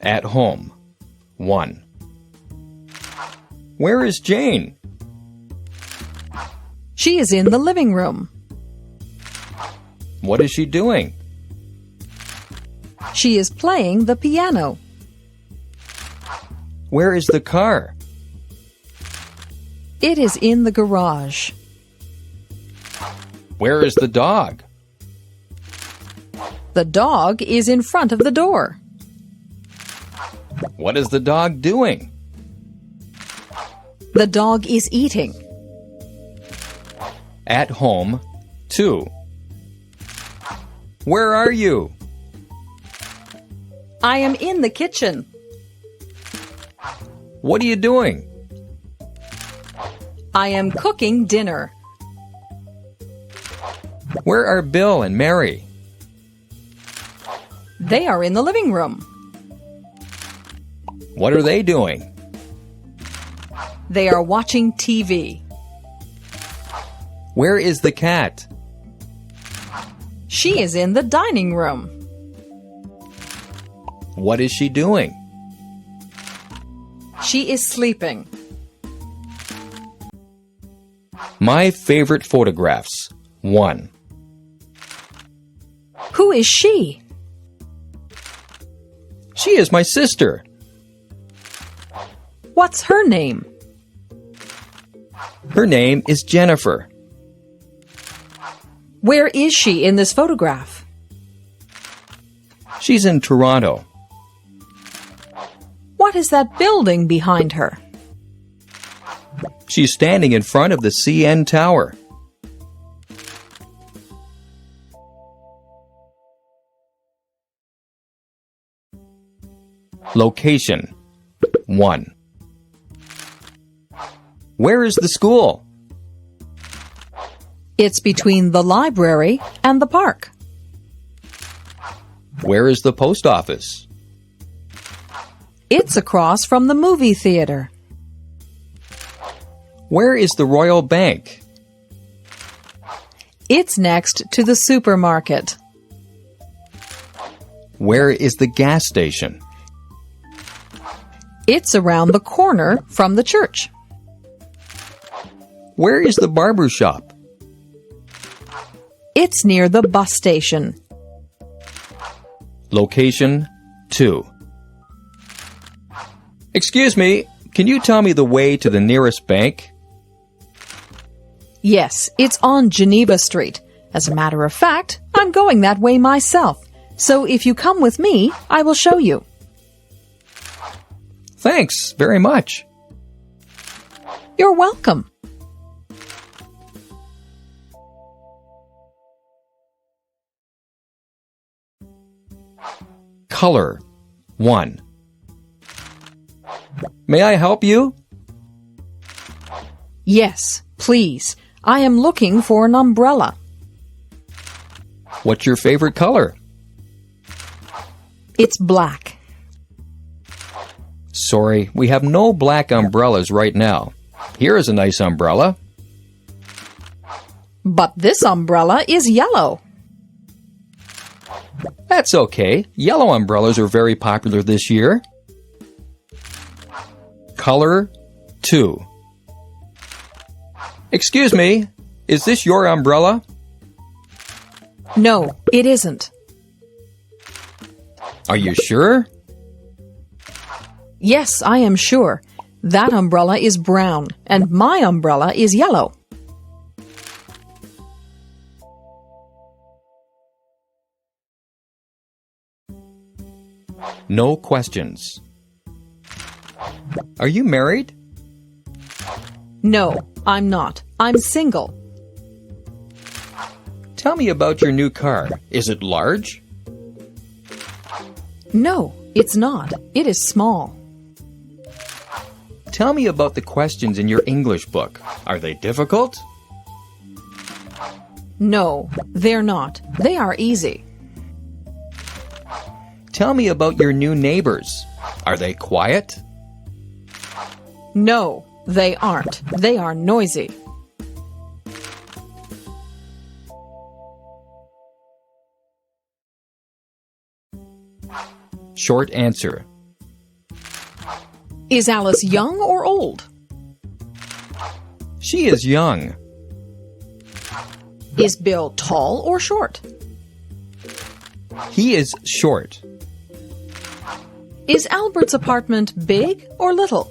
At home. 1. Where is Jane? She is in the living room. What is she doing? She is playing the piano. Where is the car? It is in the garage. Where is the dog? The dog is in front of the door. What is the dog doing? The dog is eating. At home. 2. Where are you? I am in the kitchen. What are you doing? I am cooking dinner. Where are Bill and Mary? They are in the living room. What are they doing? They are watching TV. Where is the cat? She is in the dining room. What is she doing? She is sleeping. My favorite photographs. 1. Who is she? She is my sister. What's her name? Her name is Jennifer. Where is she in this photograph? She's in Toronto. What is that building behind her? She's standing in front of the CN Tower. Location. 1. Where is the school? It's between the library and the park. Where is the post office? It's across from the movie theater. Where is the Royal Bank? It's next to the supermarket. Where is the gas station? It's around the corner from the church. Where is the barber shop? It's near the bus station. Location 2. Excuse me, can you tell me the way to the nearest bank? Yes, it's on Geneva Street. As a matter of fact, I'm going that way myself. So if you come with me, I will show you. Thanks very much. You're welcome. Color 1. May I help you? Yes, please. I am looking for an umbrella. What's your favorite color? It's black. Sorry, we have no black umbrellas right now. Here is a nice umbrella. But this umbrella is yellow. That's okay. Yellow umbrellas are very popular this year. Color 2. Excuse me, is this your umbrella? No, it isn't. Are you sure? Yes, I am sure. That umbrella is brown, and my umbrella is yellow. No questions. Are you married? No, I'm not. I'm single. Tell me about your new car. Is it large? No, it's not. It is small. Tell me about the questions in your English book. Are they difficult? No, they're not. They are easy. Tell me about your new neighbors. Are they quiet? No, they aren't. They are noisy. Short answer. Is Alice young or old? She is young. Is Bill tall or short? He is short. Is Albert's apartment big or little?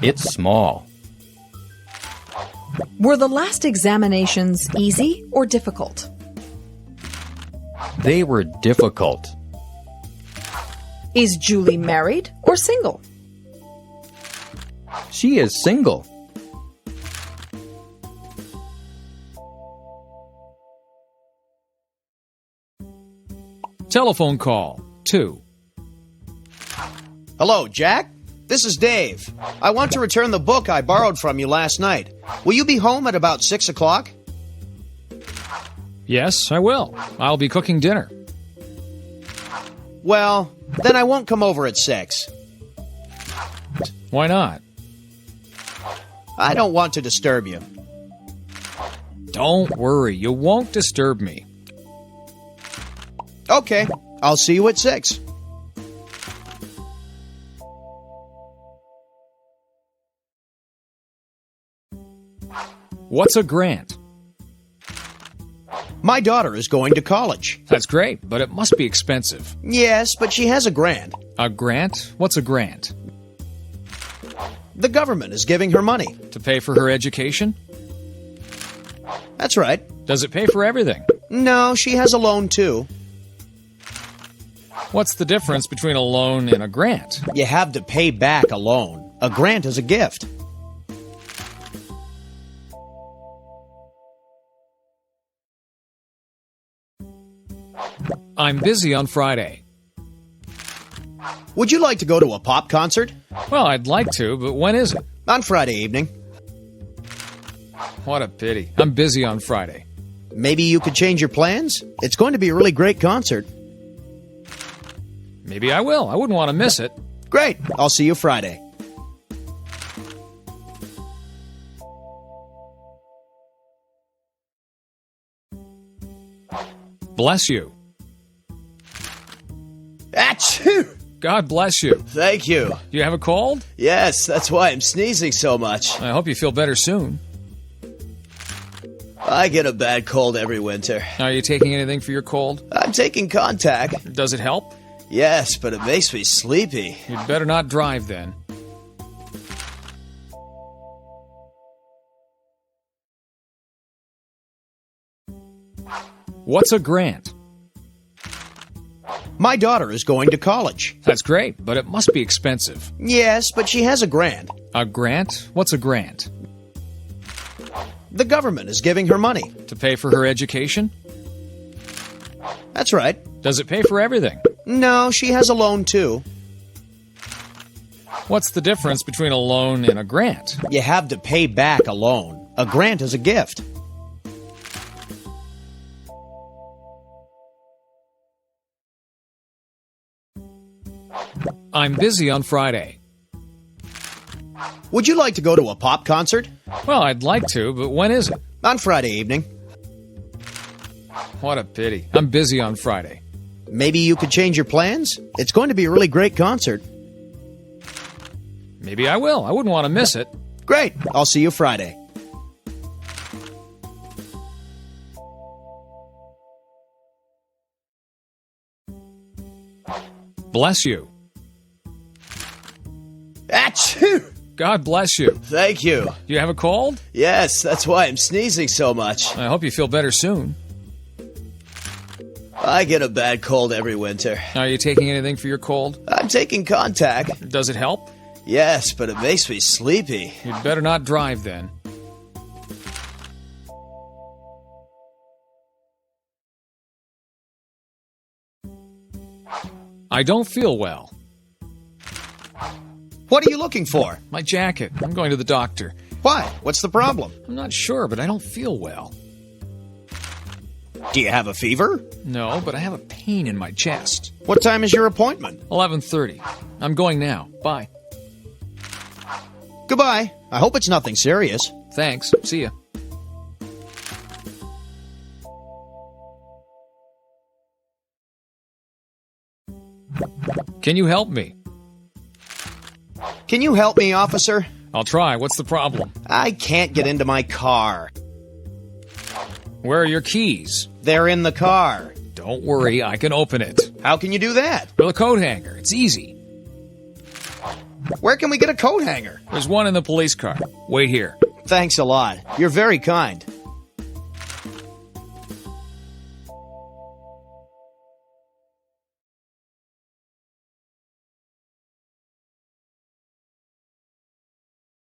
It's small. Were the last examinations easy or difficult? They were difficult. Is Julie married or single? She is single. Telephone call 2. Hello, Jack? This is Dave. I want to return the book I borrowed from you last night. Will you be home at about 6 o'clock? Yes, I will. I'll be cooking dinner. Well, then I won't come over at 6. Why not? I don't want to disturb you. Don't worry, you won't disturb me. Okay, I'll see you at 6. What's a grant? My daughter is going to college. That's great, but it must be expensive. Yes, but she has a grant. A grant? What's a grant? The government is giving her money. To pay for her education? That's right. Does it pay for everything? No, she has a loan too. What's the difference between a loan and a grant? You have to pay back a loan. A grant is a gift. I'm busy on Friday. Would you like to go to a pop concert? Well, I'd like to, but when is it? On Friday evening. What a pity. I'm busy on Friday. Maybe you could change your plans? It's going to be a really great concert. Maybe I will. I wouldn't want to miss it. Great. I'll see you Friday. Bless you. Achoo! God bless you. Thank you. Do you have a cold? Yes, that's why I'm sneezing so much. I hope you feel better soon. I get a bad cold every winter. Are you taking anything for your cold? I'm taking Contact. Does it help? Yes, but it makes me sleepy. You'd better not drive then. What's a grant? My daughter is going to college. That's great, but it must be expensive. Yes, but she has a grant. A grant? What's a grant? The government is giving her money. To pay for her education? That's right. Does it pay for everything? No, she has a loan too. What's the difference between a loan and a grant? You have to pay back a loan. A grant is a gift. I'm busy on Friday. Would you like to go to a pop concert? Well, I'd like to, but when is it? On Friday evening. What a pity. I'm busy on Friday. Maybe you could change your plans? It's going to be a really great concert. Maybe I will. I wouldn't want to miss it. Great. I'll see you Friday. Bless you. Achoo! God bless you. Thank you. Do you have a cold? Yes, that's why I'm sneezing so much. I hope you feel better soon. I get a bad cold every winter. Are you taking anything for your cold? I'm taking Contact. Does it help? Yes, but it makes me sleepy. You'd better not drive then. I don't feel well. What are you looking for? My jacket. I'm going to the doctor. Why? What's the problem? I'm not sure, but I don't feel well. Do you have a fever? No, but I have a pain in my chest. What time is your appointment? 11:30. I'm going now. Bye. Goodbye. I hope it's nothing serious. Thanks. See ya. Can you help me? Can you help me, officer? I'll try. What's the problem? I can't get into my car. Where are your keys? They're in the car. Don't worry, I can open it. How can you do that? With a coat hanger. It's easy. Where can we get a coat hanger? There's one in the police car. Wait here. Thanks a lot. You're very kind.